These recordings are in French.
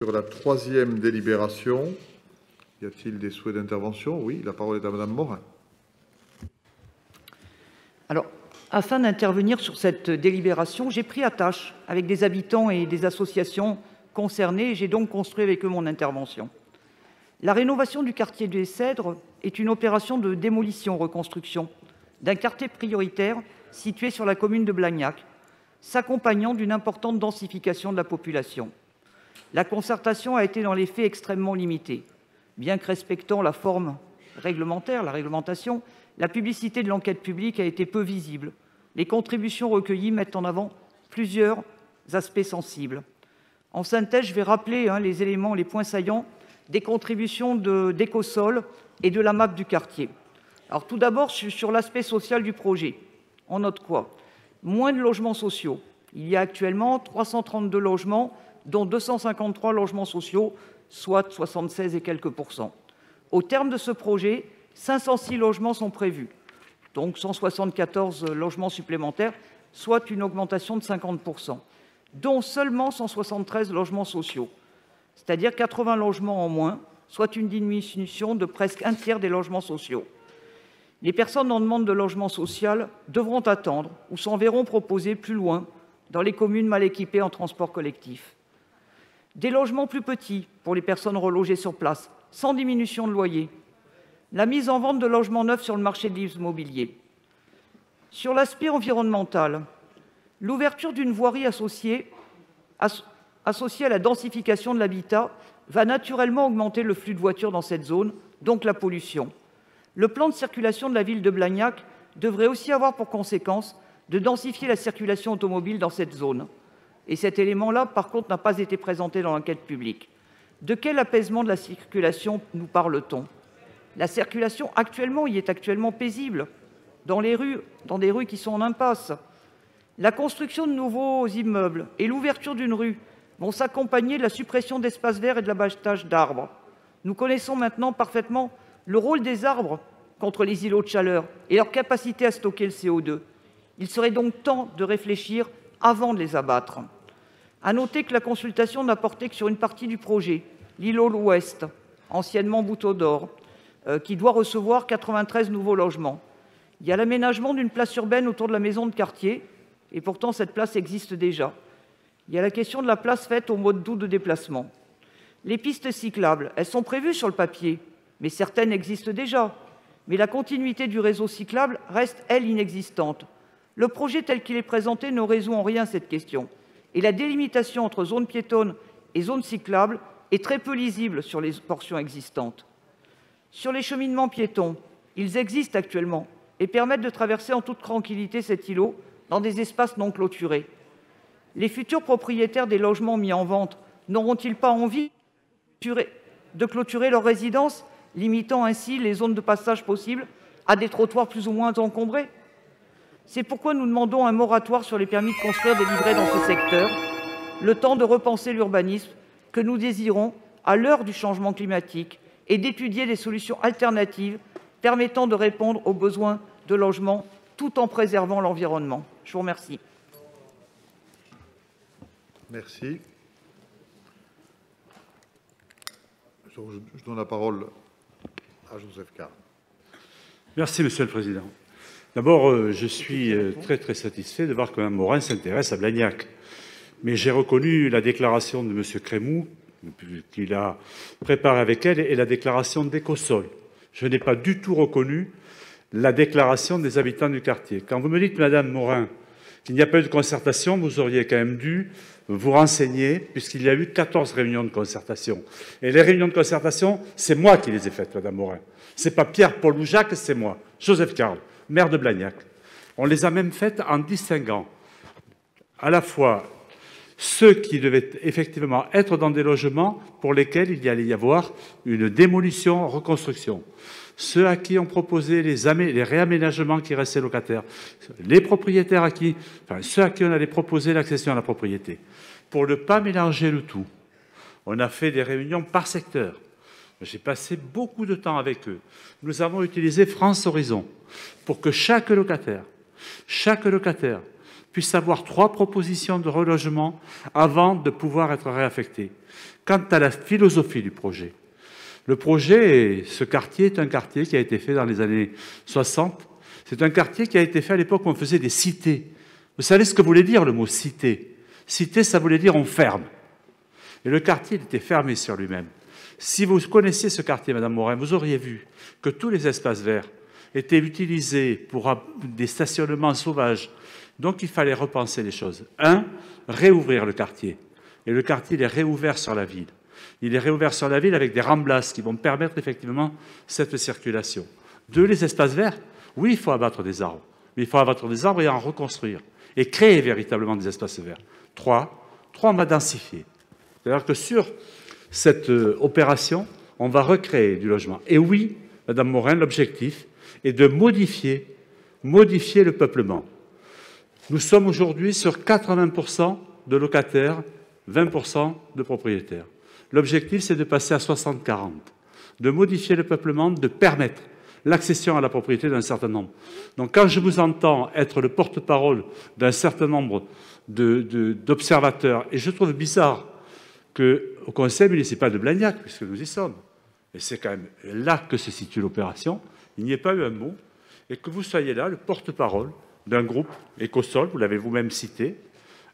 Sur la troisième délibération, y a-t-il des souhaits d'intervention? Oui, la parole est à Madame Morin. Alors, afin d'intervenir sur cette délibération, j'ai pris attache avec des habitants et des associations concernées et j'ai donc construit avec eux mon intervention. La rénovation du quartier des Cèdres est une opération de démolition-reconstruction d'un quartier prioritaire situé sur la commune de Blagnac, s'accompagnant d'une importante densification de la population. La concertation a été dans les faits extrêmement limitée. Bien que respectant la forme réglementaire, la réglementation, la publicité de l'enquête publique a été peu visible. Les contributions recueillies mettent en avant plusieurs aspects sensibles. En synthèse, je vais rappeler les éléments, les points saillants des contributions d'Ecosol et de la map du quartier. Alors, tout d'abord, sur l'aspect social du projet, on note quoi? Moins de logements sociaux. Il y a actuellement 332 logements, dont 253 logements sociaux, soit 76 et quelques %. Au terme de ce projet, 506 logements sont prévus, donc 174 logements supplémentaires, soit une augmentation de 50 %, dont seulement 173 logements sociaux, c'est-à-dire 80 logements en moins, soit une diminution de presque un tiers des logements sociaux. Les personnes en demande de logement social devront attendre ou s'en verront proposer plus loin dans les communes mal équipées en transport collectif. Des logements plus petits pour les personnes relogées sur place, sans diminution de loyer. La mise en vente de logements neufs sur le marché de l'immobilier. Sur l'aspect environnemental, l'ouverture d'une voirie associée à la densification de l'habitat va naturellement augmenter le flux de voitures dans cette zone, donc la pollution. Le plan de circulation de la ville de Blagnac devrait aussi avoir pour conséquence de densifier la circulation automobile dans cette zone. Et cet élément-là, par contre, n'a pas été présenté dans l'enquête publique. De quel apaisement de la circulation nous parle-t-on? La circulation y est actuellement paisible, dans des rues qui sont en impasse. La construction de nouveaux immeubles et l'ouverture d'une rue vont s'accompagner de la suppression d'espaces verts et de l'abattage d'arbres. Nous connaissons maintenant parfaitement le rôle des arbres contre les îlots de chaleur et leur capacité à stocker le CO2. Il serait donc temps de réfléchir avant de les abattre. À noter que la consultation n'a porté que sur une partie du projet, l'îlot de l'Ouest, anciennement Bouteau d'Or, qui doit recevoir 93 nouveaux logements. Il y a l'aménagement d'une place urbaine autour de la maison de quartier, et pourtant cette place existe déjà. Il y a la question de la place faite au mode doux de déplacement. Les pistes cyclables, elles sont prévues sur le papier, mais certaines existent déjà. Mais la continuité du réseau cyclable reste, elle, inexistante. Le projet tel qu'il est présenté ne résout en rien cette question. Et la délimitation entre zones piétonnes et zones cyclables est très peu lisible sur les portions existantes. Sur les cheminements piétons, ils existent actuellement et permettent de traverser en toute tranquillité cet îlot dans des espaces non clôturés. Les futurs propriétaires des logements mis en vente n'auront-ils pas envie de clôturer leur résidence, limitant ainsi les zones de passage possibles à des trottoirs plus ou moins encombrés? C'est pourquoi nous demandons un moratoire sur les permis de construire délivrés dans ce secteur, le temps de repenser l'urbanisme que nous désirons à l'heure du changement climatique et d'étudier des solutions alternatives permettant de répondre aux besoins de logement tout en préservant l'environnement. Je vous remercie. Merci. Je donne la parole à Joseph Carle. Merci, Monsieur le Président. D'abord, je suis très satisfait de voir que Mme Morin s'intéresse à Blagnac. Mais j'ai reconnu la déclaration de M. Crémou, qu'il a préparée avec elle, et la déclaration d'Ecosol. Je n'ai pas du tout reconnu la déclaration des habitants du quartier. Quand vous me dites, Mme Morin, qu'il n'y a pas eu de concertation, vous auriez quand même dû vous renseigner, puisqu'il y a eu 14 réunions de concertation. Et les réunions de concertation, c'est moi qui les ai faites, Mme Morin. Ce n'est pas Pierre-Paul ou Jacques, c'est moi, Joseph Carle, maire de Blagnac. On les a même faites en distinguant à la fois ceux qui devaient effectivement être dans des logements pour lesquels il y allait y avoir une démolition, reconstruction, ceux à qui on proposait les réaménagements qui restaient locataires, les propriétaires ceux à qui on allait proposer l'accession à la propriété. Pour ne pas mélanger le tout, on a fait des réunions par secteur. J'ai passé beaucoup de temps avec eux. Nous avons utilisé France Horizon pour que chaque locataire puisse avoir 3 propositions de relogement avant de pouvoir être réaffecté. Quant à la philosophie du projet, le projet, ce quartier est un quartier qui a été fait dans les années 60. C'est un quartier qui a été fait à l'époque où on faisait des cités. Vous savez ce que voulait dire le mot cité? Cité, ça voulait dire on ferme. Et le quartier était fermé sur lui-même. Si vous connaissiez ce quartier, Madame Morin, vous auriez vu que tous les espaces verts étaient utilisés pour des stationnements sauvages. Donc il fallait repenser les choses. Un, réouvrir le quartier. Et le quartier, il est réouvert sur la ville. Il est réouvert sur la ville avec des ramblas qui vont permettre effectivement cette circulation. Deux, les espaces verts. Oui, il faut abattre des arbres. Mais il faut abattre des arbres et en reconstruire. Et créer véritablement des espaces verts. Trois, on va densifier. C'est-à-dire que sur cette opération, on va recréer du logement. Et oui, Madame Morin, l'objectif est de modifier le peuplement. Nous sommes aujourd'hui sur 80% de locataires, 20% de propriétaires. L'objectif, c'est de passer à 60-40, de modifier le peuplement, de permettre l'accession à la propriété d'un certain nombre. Donc quand je vous entends être le porte-parole d'un certain nombre d'observateurs, et je trouve bizarre qu'au conseil municipal de Blagnac, puisque nous y sommes, et c'est quand même là que se situe l'opération, il n'y ait pas eu un mot, et que vous soyez là, le porte-parole d'un groupe, Ecosol, vous l'avez vous-même cité,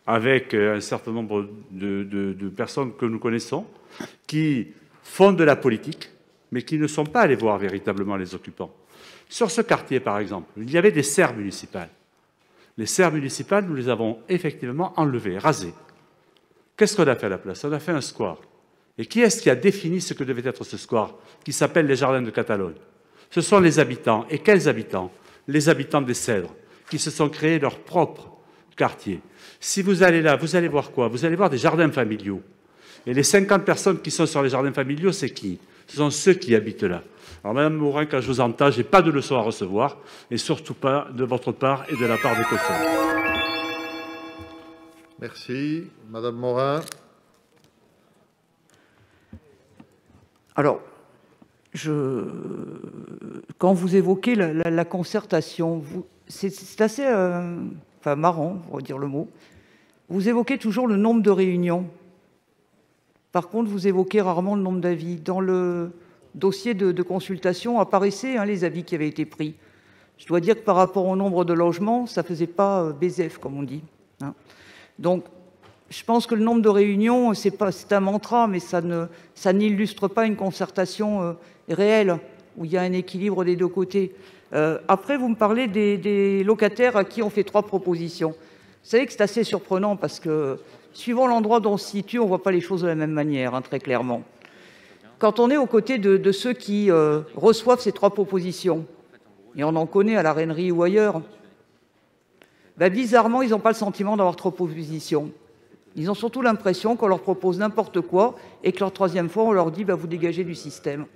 avec un certain nombre de personnes que nous connaissons, qui font de la politique, mais qui ne sont pas allés voir véritablement les occupants. Sur ce quartier, par exemple, il y avait des serres municipales. Les serres municipales, nous les avons effectivement enlevées, rasées. Qu'est-ce qu'on a fait à la place? On a fait un square. Et qui est-ce qui a défini ce que devait être ce square, qui s'appelle les Jardins de Catalogne? Ce sont les habitants. Et quels habitants? Les habitants des Cèdres, qui se sont créés leur propre quartier. Si vous allez là, vous allez voir quoi? Vous allez voir des jardins familiaux. Et les 50 personnes qui sont sur les jardins familiaux, c'est qui? Ce sont ceux qui habitent là. Alors, Madame Morin, quand je vous entends, je n'ai pas de leçon à recevoir, et surtout pas de votre part et de la part des cautions. Merci. Madame Morin. Alors, quand vous évoquez la concertation, c'est assez marrant, on va dire le mot. Vous évoquez toujours le nombre de réunions. Par contre, vous évoquez rarement le nombre d'avis. Dans le dossier de consultation apparaissaient les avis qui avaient été pris. Je dois dire que par rapport au nombre de logements, ça ne faisait pas BZF, comme on dit. Donc, je pense que le nombre de réunions, c'est un mantra, mais ça n'illustre pas une concertation réelle, où il y a un équilibre des deux côtés. Après, vous me parlez des locataires à qui on fait 3 propositions. Vous savez que c'est assez surprenant, parce que suivant l'endroit dont on se situe, on ne voit pas les choses de la même manière, très clairement. Quand on est aux côtés de ceux qui reçoivent ces 3 propositions, et on en connaît à la Reinerie ou ailleurs, bizarrement, ils n'ont pas le sentiment d'avoir trop de propositions. Ils ont surtout l'impression qu'on leur propose n'importe quoi et que leur 3e fois, on leur dit vous dégagez du système.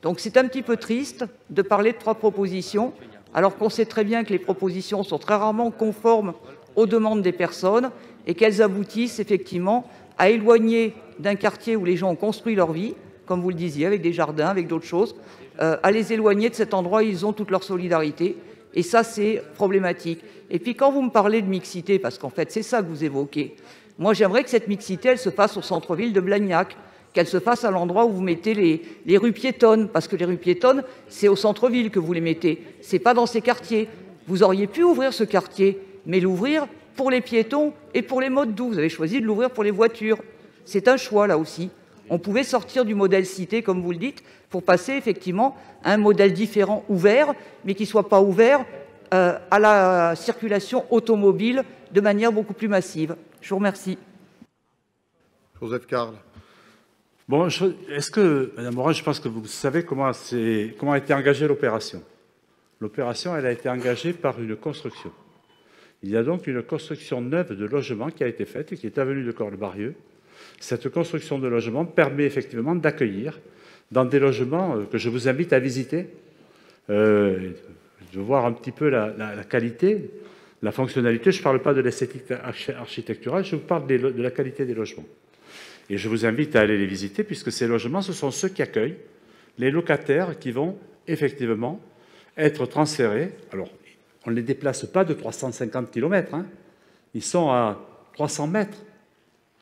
Donc c'est un petit peu triste de parler de 3 propositions, alors qu'on sait très bien que les propositions sont très rarement conformes aux demandes des personnes et qu'elles aboutissent effectivement à éloigner d'un quartier où les gens ont construit leur vie, comme vous le disiez, avec des jardins, avec d'autres choses, à les éloigner de cet endroit où ils ont toute leur solidarité. Et ça, c'est problématique. Et puis quand vous me parlez de mixité, parce qu'en fait, c'est ça que vous évoquez, moi, j'aimerais que cette mixité, elle se fasse au centre-ville de Blagnac, qu'elle se fasse à l'endroit où vous mettez les rues piétonnes, parce que les rues piétonnes, c'est au centre-ville que vous les mettez, c'est pas dans ces quartiers. Vous auriez pu ouvrir ce quartier, mais l'ouvrir pour les piétons et pour les modes doux. Vous avez choisi de l'ouvrir pour les voitures. C'est un choix, là aussi. On pouvait sortir du modèle cité, comme vous le dites, pour passer effectivement à un modèle différent, ouvert, mais qui ne soit pas ouvert à la circulation automobile de manière beaucoup plus massive. Je vous remercie. Joseph Carle. Bon, est-ce que, Madame Morin, je pense que vous savez comment a été engagée l'opération. L'opération, elle a été engagée par une construction. Il y a donc une construction neuve de logements qui a été faite et qui est avenue de Corle-Barieux. Cette construction de logements permet effectivement d'accueillir dans des logements que je vous invite à visiter, de voir un petit peu la qualité, la fonctionnalité. Je ne parle pas de l'esthétique architecturale, je vous parle de la qualité des logements. Et je vous invite à aller les visiter, puisque ces logements, ce sont ceux qui accueillent les locataires qui vont effectivement être transférés. Alors, on ne les déplace pas de 350 km, ils sont à 300 mètres.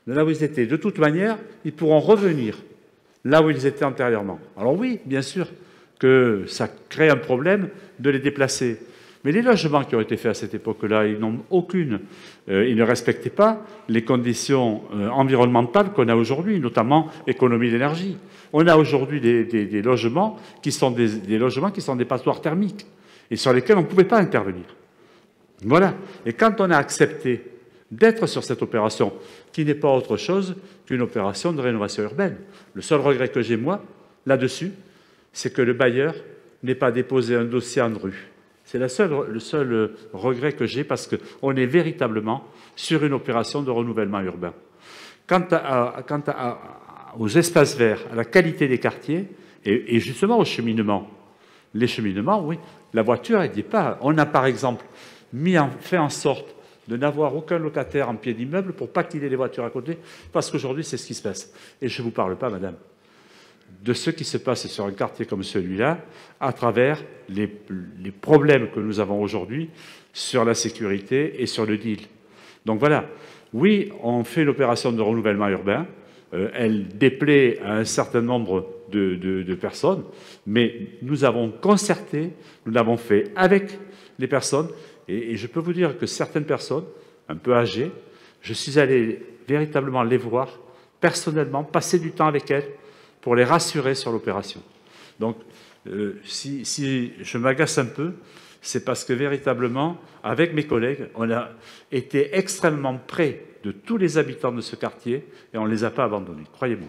de là où ils étaient. De toute manière, ils pourront revenir là où ils étaient antérieurement. Alors oui, bien sûr que ça crée un problème de les déplacer. Mais les logements qui ont été faits à cette époque-là, ils n'ont aucune, ils ne respectaient pas les conditions environnementales qu'on a aujourd'hui, notamment économie d'énergie. On a aujourd'hui des logements qui sont des logements qui sont des passoires thermiques et sur lesquels on ne pouvait pas intervenir. Voilà. Et quand on a accepté d'être sur cette opération, qui n'est pas autre chose qu'une opération de rénovation urbaine, le seul regret que j'ai, moi, là-dessus, c'est que le bailleur n'ait pas déposé un dossier en rue. C'est le seul regret que j'ai, parce qu'on est véritablement sur une opération de renouvellement urbain. Quant aux espaces verts, à la qualité des quartiers, et justement au cheminement, les cheminements, oui, la voiture, elle n'y est pas. On a par exemple fait en sorte de n'avoir aucun locataire en pied d'immeuble pour pas qu'il ait les voitures à côté, parce qu'aujourd'hui, c'est ce qui se passe. Et je ne vous parle pas, madame, de ce qui se passe sur un quartier comme celui-là, à travers les problèmes que nous avons aujourd'hui sur la sécurité et sur le deal. Donc voilà, oui, on fait l'opération de renouvellement urbain, elle déplaît à un certain nombre de personnes, mais nous avons concerté, nous l'avons fait avec les personnes, et je peux vous dire que certaines personnes, un peu âgées, je suis allé véritablement les voir, personnellement, passer du temps avec elles, pour les rassurer sur l'opération. Donc, si je m'agace un peu, c'est parce que véritablement, avec mes collègues, on a été extrêmement près de tous les habitants de ce quartier et on ne les a pas abandonnés, croyez-moi.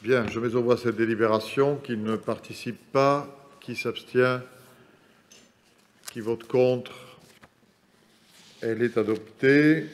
Bien, je mets au voie cette délibération. Qui ne participe pas, qui s'abstient, qui vote contre, elle est adoptée.